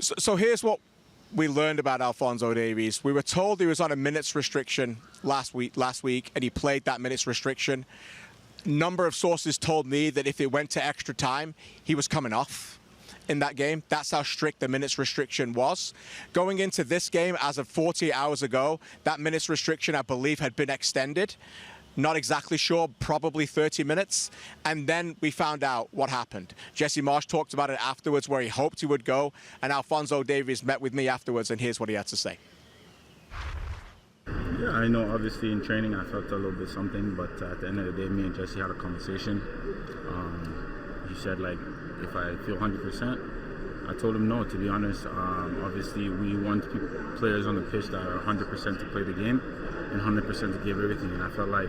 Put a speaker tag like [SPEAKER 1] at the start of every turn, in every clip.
[SPEAKER 1] So here's what we learned about Alphonso Davies. We were told he was on a minutes restriction last week, and he played that minutes restriction. Number of sources told me that if it went to extra time, he was coming off in that game. That's how strict the minutes restriction was. Going into this game, as of 40 hours ago, that minutes restriction, I believe, had been extended. Not exactly sure, probably 30 minutes. And then we found out what happened. Jesse Marsch talked about it afterwards, where he hoped he would go. And Alphonso Davies met with me afterwards, and here's what he had to say.
[SPEAKER 2] Yeah, I know obviously in training I felt a little bit something, but at the end of the day, me and Jesse had a conversation. He said, like, if I feel 100%, I told him no, to be honest. Obviously, we want players on the pitch that are 100% to play the game and 100% to give everything. And I felt like,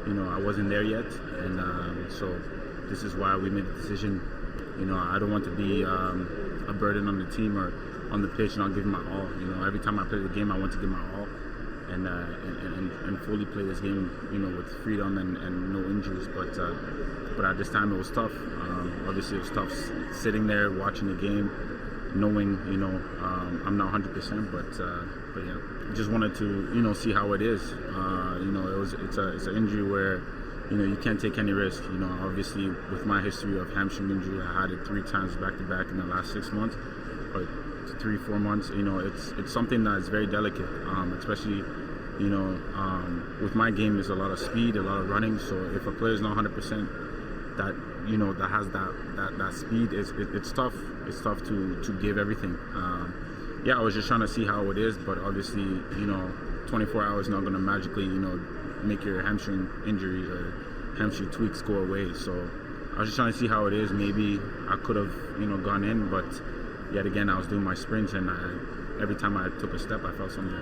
[SPEAKER 2] I wasn't there yet. And so this is why we made the decision. I don't want to be a burden on the team or on the pitch and not giving my all. Every time I play the game, I want to give my all and fully play this game, with freedom and no injuries. But at this time, it was tough. Obviously, it was tough sitting there watching the game, knowing, I'm not 100%, but yeah, just wanted to, see how it is. It's an injury where, you can't take any risk. Obviously, with my history of hamstring injury, I had it 3 times back-to-back in the last 6 months, or 3-4 months. It's something that is very delicate, especially, with my game, there's a lot of speed, a lot of running. So if a player is not 100%, that that has that speed, it's tough. It's tough to give everything. I was just trying to see how it is, but obviously, 24 hours not going to magically, make your hamstring injury or hamstring tweaks go away. So I was just trying to see how it is. Maybe I could have, gone in, but yet again, I was doing my sprints, and every time I took a step, I felt something.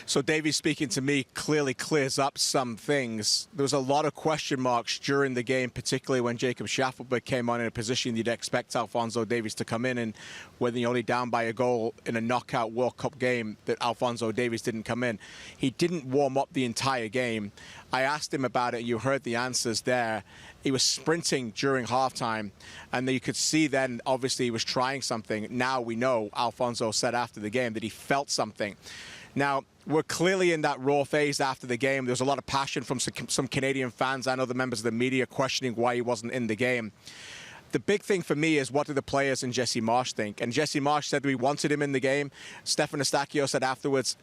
[SPEAKER 1] So Davies speaking to me clearly clears up some things. There was a lot of question marks during the game, particularly when Jacob Schaffelberg came on in a position you'd expect Alphonso Davies to come in, and when you're only down by a goal in a knockout World Cup game, that Alphonso Davies didn't come in. He didn't warm up the entire game. I asked him about it. You heard the answers there. He was sprinting during halftime, and you could see then, obviously, he was trying something. Now we know, Alphonso said after the game, that he felt something. Now, we're clearly in that raw phase after the game. There was a lot of passion from some Canadian fans and other members of the media questioning why he wasn't in the game. The big thing for me is, what do the players and Jesse Marsch think? And Jesse Marsch said we wanted him in the game. Stefan Eustáquio said afterwards,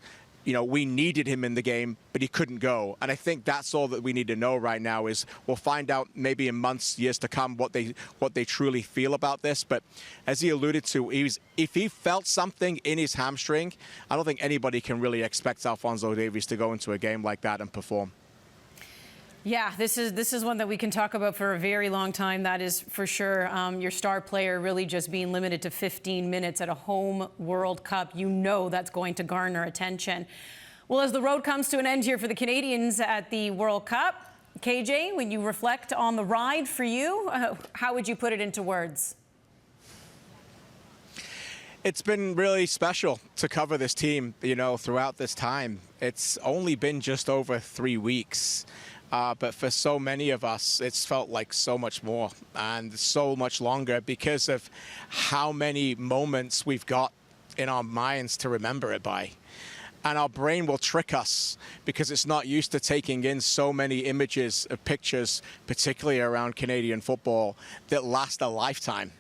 [SPEAKER 1] we needed him in the game, but he couldn't go. And I think that's all that we need to know right now. Is we'll find out maybe in months, years to come, what they truly feel about this. But as he alluded to, if he felt something in his hamstring, I don't think anybody can really expect Alphonso Davies to go into a game like that and perform.
[SPEAKER 3] Yeah, this is one that we can talk about for a very long time. That is for sure. Your star player really just being limited to 15 minutes at a home World Cup. That's going to garner attention. Well, as the road comes to an end here for the Canadians at the World Cup, KJ, when you reflect on the ride for you, how would you put it into words?
[SPEAKER 1] It's been really special to cover this team, throughout this time. It's only been just over 3 weeks. But for so many of us, it's felt like so much more and so much longer because of how many moments we've got in our minds to remember it by. And our brain will trick us because it's not used to taking in so many images of pictures, particularly around Canadian football, that last a lifetime.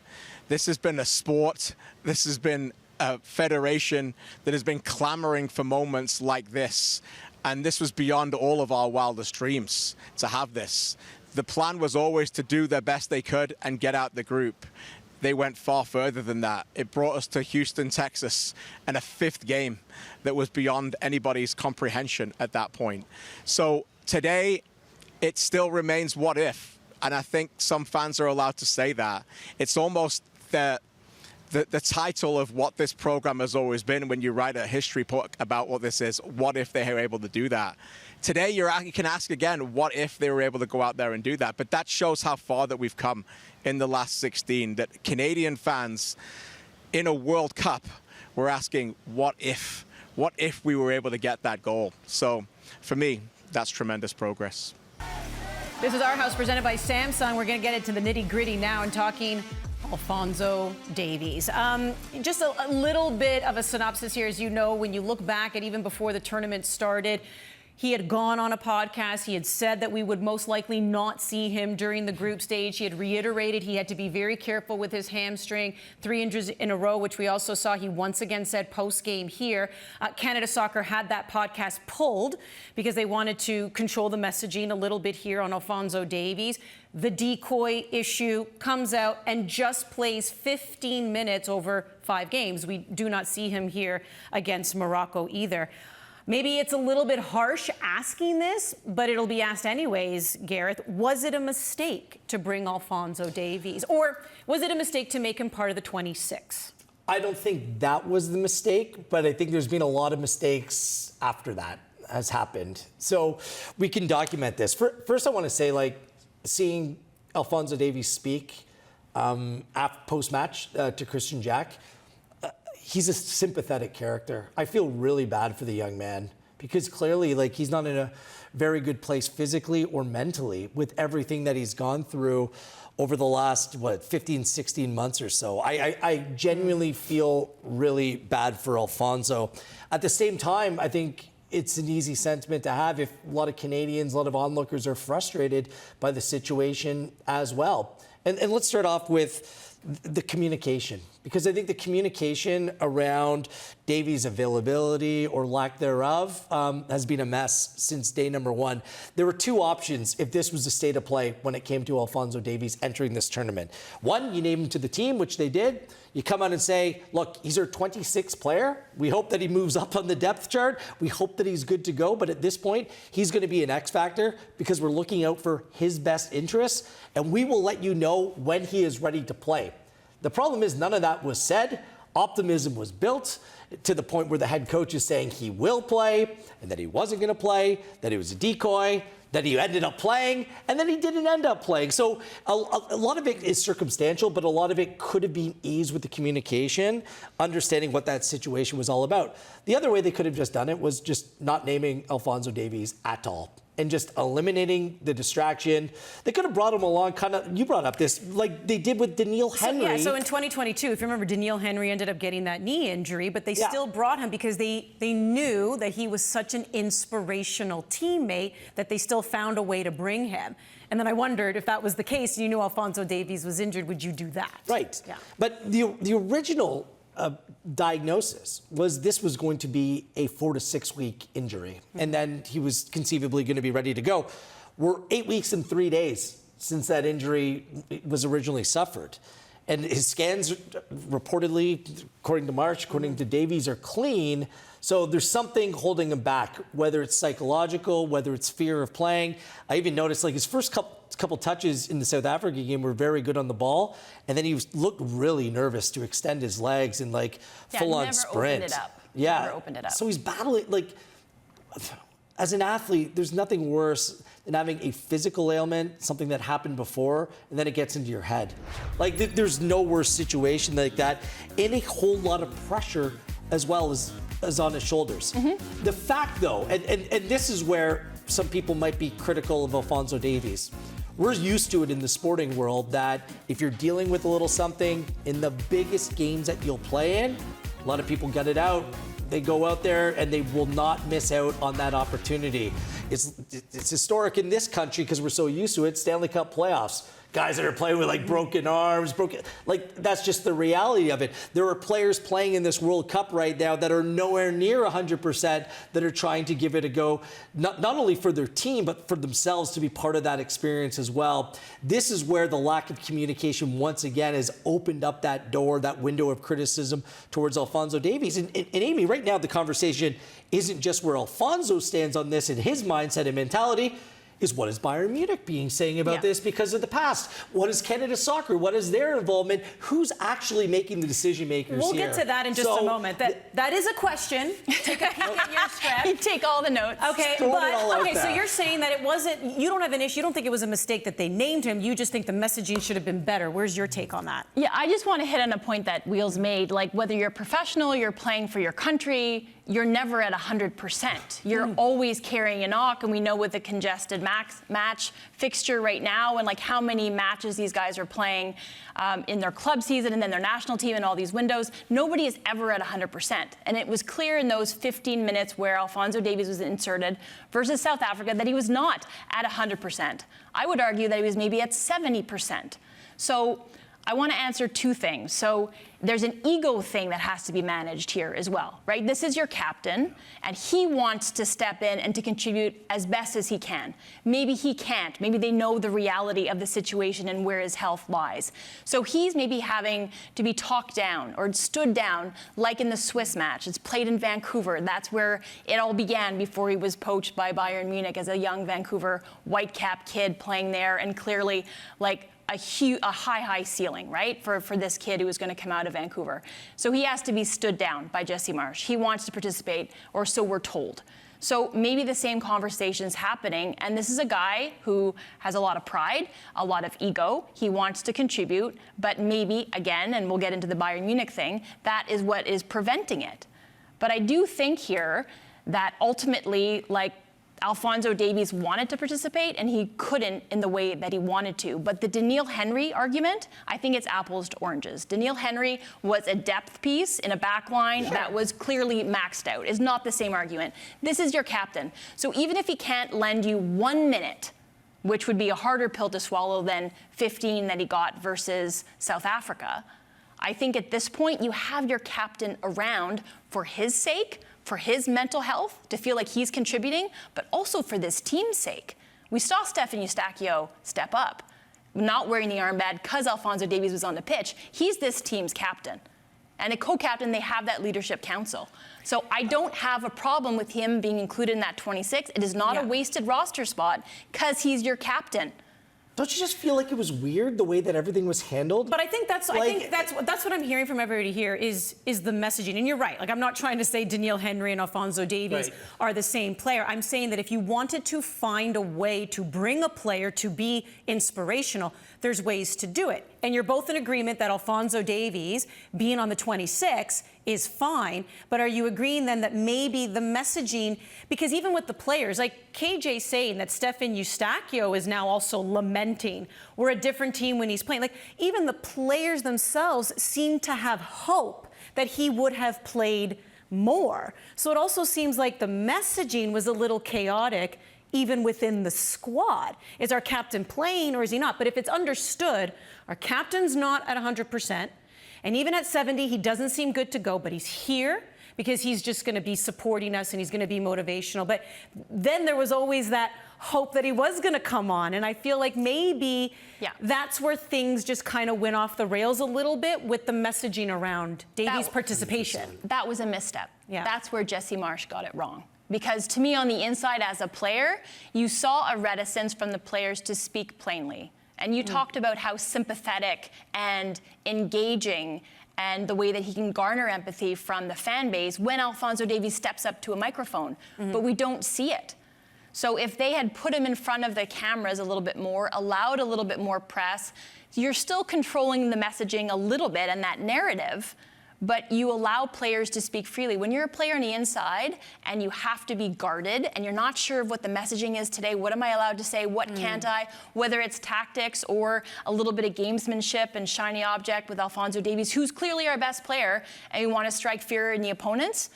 [SPEAKER 1] This has been a sport. This has been a federation that has been clamoring for moments like this. And this was beyond all of our wildest dreams to have this. The plan was always to do their best they could and get out the group. They went far further than that. It brought us to Houston, Texas, and a 5th game that was beyond anybody's comprehension at that point. So today, it still remains what if. And I think some fans are allowed to say that. It's almost the title of what this program has always been when you write a history book about what this is. What if they were able to do that? Today, you can ask again, what if they were able to go out there and do that? But that shows how far that we've come in the last 16, that Canadian fans in a World Cup were asking, what if? What if we were able to get that goal? So for me, that's tremendous progress.
[SPEAKER 3] This is Our House presented by Samsung. We're going to get into the nitty-gritty now and talking Alphonso Davies. Just a little bit of a synopsis here. As you know, when you look back at even before the tournament started, he had gone on a podcast. He had said that we would most likely not see him during the group stage. He had reiterated he had to be very careful with his hamstring. 3 injuries in a row, which we also saw he once again said post-game here. Canada Soccer had that podcast pulled because they wanted to control the messaging a little bit here on Alphonso Davies. The decoy issue comes out and just plays 15 minutes over 5 games. We do not see him here against Morocco either. Maybe it's a little bit harsh asking this, but it'll be asked anyways, Gareth. Was it a mistake to bring Alphonso Davies? Or was it a mistake to make him part of the 26?
[SPEAKER 4] I don't think that was the mistake, but I think there's been a lot of mistakes after that has happened. So we can document this. First, I want to say, like, seeing Alphonso Davies speak post-match to Christian Jack, he's a sympathetic character. I feel really bad for the young man because clearly, like, he's not in a very good place physically or mentally with everything that he's gone through over the last, 15, 16 months or so. I genuinely feel really bad for Alphonso. At the same time, I think it's an easy sentiment to have if a lot of Canadians, a lot of onlookers are frustrated by the situation as well. And let's start off with the communication, because I think the communication around Davies' availability or lack thereof has been a mess since day number 1. There were 2 options if this was the state of play when it came to Alphonso Davies entering this tournament. One, you name him to the team, which they did. You come out and say, look, he's our 26th player. We hope that he moves up on the depth chart. We hope that he's good to go. But at this point, he's going to be an X factor because we're looking out for his best interests. And we will let you know when he is ready to play. The problem is none of that was said. Optimism was built to the point where the head coach is saying he will play and that he wasn't going to play, that he was a decoy, that he ended up playing, and then he didn't end up playing. So a lot of it is circumstantial, but a lot of it could have been eased with the communication, understanding what that situation was all about. The other way they could have just done it was just not naming Alphonso Davies at all and just eliminating the distraction. They could have brought him along, kind of, you brought up this, like they did with Daniil Henry.
[SPEAKER 3] So in 2022, if you remember, Daniil Henry ended up getting that knee injury, but they still brought him because they knew that he was such an inspirational teammate that they still found a way to bring him. And then I wondered if that was the case, you knew Alphonso Davies was injured, would you do that?
[SPEAKER 4] Right.
[SPEAKER 3] Yeah.
[SPEAKER 4] But the original diagnosis was this was going to be a 4 to 6 week injury. And then he was conceivably going to be ready to go. We're 8 weeks and 3 days since that injury was originally suffered. And his scans reportedly, according to March, according to Davies, are clean. So there's something holding him back, whether it's psychological, whether it's fear of playing. I even noticed like his first couple touches in the South Africa game were very good on the ball. And then he looked really nervous to extend his legs and like full-on sprint.
[SPEAKER 5] Opened it up.
[SPEAKER 4] Yeah.
[SPEAKER 5] Never opened it up.
[SPEAKER 4] So he's battling, like, as an athlete, there's nothing worse than having a physical ailment, something that happened before, and then it gets into your head. Like, there's no worse situation like that. And a whole lot of pressure as well as on his shoulders. Mm-hmm. The fact, though, and this is where some people might be critical of Alphonso Davies. We're used to it in the sporting world that if you're dealing with a little something in the biggest games that you'll play in, a lot of people get it out. They go out there and they will not miss out on that opportunity. It's historic in this country because we're so used to it. Stanley Cup playoffs. Guys that are playing with like broken arms, like that's just the reality of it. There are players playing in this World Cup right now that are nowhere near 100% that are trying to give it a go, not only for their team, but for themselves to be part of that experience as well. This is where the lack of communication once again has opened up that door, that window of criticism towards Alphonso Davies. And Amy, right now the conversation isn't just where Alphonso stands on this in his mindset and mentality. Is what is Bayern Munich saying about this because of the past? What is Canada Soccer? What is their involvement? Who's actually making the decision makers
[SPEAKER 3] We'll
[SPEAKER 4] here?
[SPEAKER 3] get to that in just a moment. That is a question. Take a peek at your script.
[SPEAKER 5] You take all the notes.
[SPEAKER 3] Okay, so you're saying that it wasn't, you don't have an issue, you don't think it was a mistake that they named him, you just think the messaging should have been better. Where's your take on that?
[SPEAKER 5] Yeah, I just want to hit on a point that Wheels made, like whether you're a professional, you're playing for your country, you're never at 100%. You're always carrying a knock, and we know with the congested match fixture right now and like how many matches these guys are playing in their club season and then their national team and all these windows, nobody is ever at 100%. And it was clear in those 15 minutes where Alphonso Davies was inserted versus South Africa that he was not at 100%. I would argue that he was maybe at 70%. So I want to answer two things. So there's an ego thing that has to be managed here as well, right? This is your captain, and he wants to step in and to contribute as best as he can. Maybe he can't. Maybe they know the reality of the situation and where his health lies. So he's maybe having to be talked down or stood down, like in the Swiss match. It's played in Vancouver. That's where it all began before he was poached by Bayern Munich as a young Vancouver white-cap kid playing there, and clearly, like, a high ceiling, right, for this kid who was going to come out of Vancouver. So he has to be stood down by Jesse Marsch. He wants to participate, or so we're told. So maybe the same conversation's happening, and this is a guy who has a lot of pride, a lot of ego. He wants to contribute, but maybe, again, and we'll get into the Bayern Munich thing, that is what is preventing it. But I do think here that ultimately, like, Alphonso Davies wanted to participate, and he couldn't in the way that he wanted to. But the Daniil Henry argument, I think it's apples to oranges. Daniil Henry was a depth piece in a back line that was clearly maxed out. It's not the same argument. This is your captain. So even if he can't lend you 1 minute, which would be a harder pill to swallow than 15 that he got versus South Africa, I think at this point you have your captain around for his sake, for his mental health, to feel like he's contributing, but also for this team's sake. We saw Stephen Eustáquio step up, not wearing the armband because Alphonso Davies was on the pitch. He's this team's captain. And a co-captain, they have that leadership council. So I don't have a problem with him being included in that 26. It is not a wasted roster spot because he's your captain.
[SPEAKER 4] Don't you just feel like it was weird the way that everything was handled?
[SPEAKER 3] But I think that's what I'm hearing from everybody here is the messaging. And you're right. Like, I'm not trying to say Daniil Henry and Alphonso Davies are the same player. I'm saying that if you wanted to find a way to bring a player to be inspirational, there's ways to do it. And you're both in agreement that Alphonso Davies being on the 26 is fine, but are you agreeing then that maybe the messaging, because even with the players, like KJ saying that Stephen Eustáquio is now also lamenting we're a different team when he's playing, like even the players themselves seem to have hope that he would have played more. So it also seems like the messaging was a little chaotic even within the squad. Is our captain playing or is he not? But if it's understood, our captain's not at 100%, and even at 70, he doesn't seem good to go, but he's here because he's just going to be supporting us and he's going to be motivational. But then there was always that hope that he was going to come on, and I feel like maybe that's where things just kind of went off the rails a little bit with the messaging around Davies' participation.
[SPEAKER 5] That was a misstep.
[SPEAKER 3] Yeah.
[SPEAKER 5] That's where Jesse Marsch got it wrong. Because to me, on the inside as a player, you saw a reticence from the players to speak plainly. And you talked about how sympathetic and engaging and the way that he can garner empathy from the fan base when Alphonso Davies steps up to a microphone. But we don't see it. So if they had put him in front of the cameras a little bit more, allowed a little bit more press, you're still controlling the messaging a little bit and that narrative, but you allow players to speak freely. When you're a player on the inside and you have to be guarded and you're not sure of what the messaging is today, what am I allowed to say, what can't I, whether it's tactics or a little bit of gamesmanship and shiny object with Alphonso Davies, who's clearly our best player, and you want to strike fear in the opponents,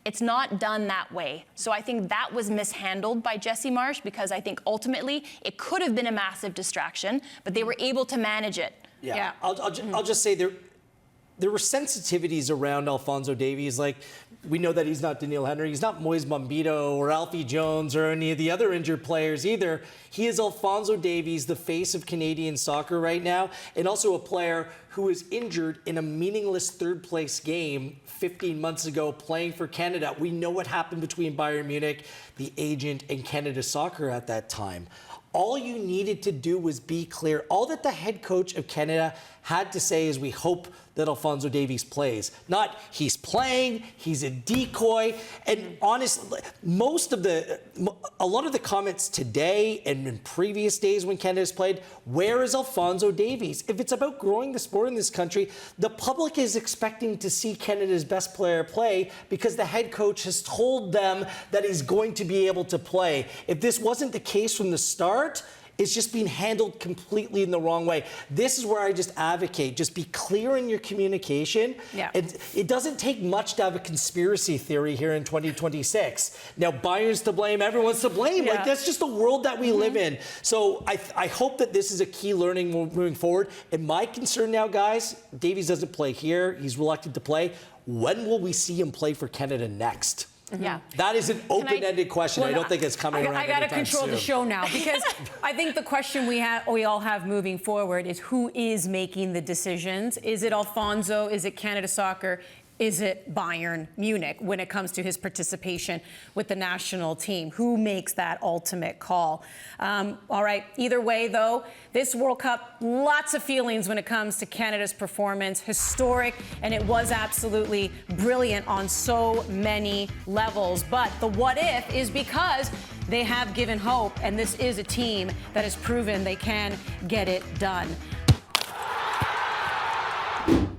[SPEAKER 5] it's not done that way. So I think that was mishandled by Jesse Marsch, because I think ultimately it could have been a massive distraction, but they were able to manage it.
[SPEAKER 4] Yeah. I'll just say there were sensitivities around Alphonso Davies. Like, we know that he's not Daniil Henry, he's not Moise Bombito or Alfie Jones or any of the other injured players either. He is Alphonso Davies, the face of Canadian soccer right now, and also a player who was injured in a meaningless third-place game 15 months ago playing for Canada. We know what happened between Bayern Munich, the agent, and Canada Soccer at that time. All you needed to do was be clear. All that the head coach of Canada had to say is, we hope that Alphonso Davies plays. Not he's playing, he's a decoy. And honestly, a lot of the comments today and in previous days when Canada's played, where is Alphonso Davies? If it's about growing the sport in this country, the public is expecting to see Canada's best player play because the head coach has told them that he's going to be able to play. If this wasn't the case from the start, it's just being handled completely in the wrong way. This is where I just advocate. Just be clear in your communication.
[SPEAKER 3] Yeah.
[SPEAKER 4] It doesn't take much to have a conspiracy theory here in 2026. Now, Bayern's to blame, everyone's to blame.
[SPEAKER 3] Yeah.
[SPEAKER 4] Like, that's just the world that we live in. So I hope that this is a key learning moving forward. And my concern now, guys, Davies doesn't play here. He's reluctant to play. When will we see him play for Canada next?
[SPEAKER 3] Yeah.
[SPEAKER 4] That is an open-ended question. I don't think it's coming around.
[SPEAKER 3] I got to
[SPEAKER 4] anytime
[SPEAKER 3] control
[SPEAKER 4] soon.
[SPEAKER 3] the show now because I think the question we all have moving forward is who is making the decisions? Is it Alphonso? Is it Canada Soccer? Is it Bayern Munich when it comes to his participation with the national team? Who makes that ultimate call? All right, either way, though, this World Cup, lots of feelings when it comes to Canada's performance. Historic, and it was absolutely brilliant on so many levels. But the what if is because they have given hope, and this is a team that has proven they can get it done.